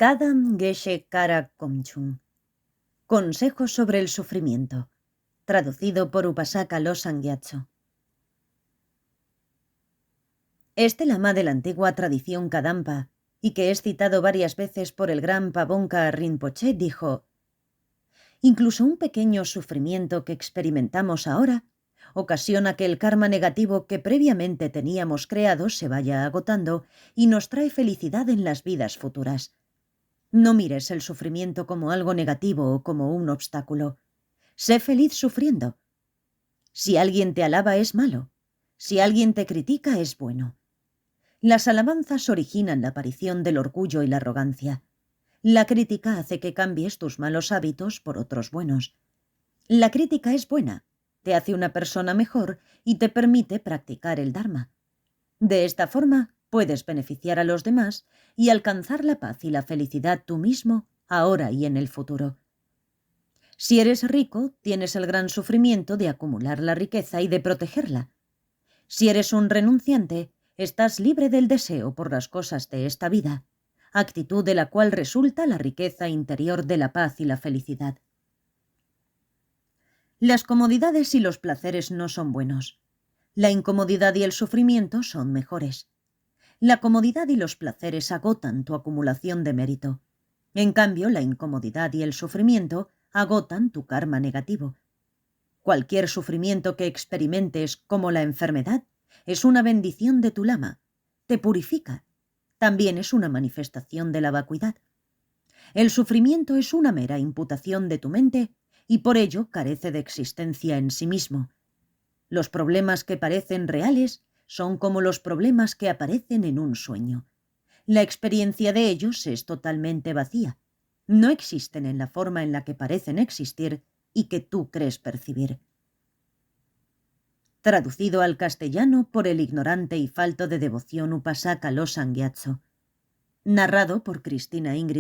Kadam Geshe Kara Komchung. Consejos sobre el sufrimiento. Traducido por Upasaka Losang Gyatso. Este lama de la antigua tradición Kadampa, y que es citado varias veces por el gran Pabonka Rinpoche, dijo: incluso un pequeño sufrimiento que experimentamos ahora ocasiona que el karma negativo que previamente teníamos creado se vaya agotando y nos trae felicidad en las vidas futuras. No mires el sufrimiento como algo negativo o como un obstáculo. Sé feliz sufriendo. Si alguien te alaba es malo. Si alguien te critica es bueno. Las alabanzas originan la aparición del orgullo y la arrogancia. La crítica hace que cambies tus malos hábitos por otros buenos. La crítica es buena, te hace una persona mejor y te permite practicar el Dharma. De esta forma, puedes beneficiar a los demás y alcanzar la paz y la felicidad tú mismo, ahora y en el futuro. Si eres rico, tienes el gran sufrimiento de acumular la riqueza y de protegerla. Si eres un renunciante, estás libre del deseo por las cosas de esta vida, actitud de la cual resulta la riqueza interior de la paz y la felicidad. Las comodidades y los placeres no son buenos. La incomodidad y el sufrimiento son mejores. La comodidad y los placeres agotan tu acumulación de mérito. En cambio, la incomodidad y el sufrimiento agotan tu karma negativo. Cualquier sufrimiento que experimentes, como la enfermedad, es una bendición de tu lama. Te purifica. También es una manifestación de la vacuidad. El sufrimiento es una mera imputación de tu mente y por ello carece de existencia en sí mismo. Los problemas que parecen reales son como los problemas que aparecen en un sueño. La experiencia de ellos es totalmente vacía. No existen en la forma en la que parecen existir y que tú crees percibir. Traducido al castellano por el ignorante y falto de devoción Upasaka Losang Gyatso. Narrado por Cristina Ingrid.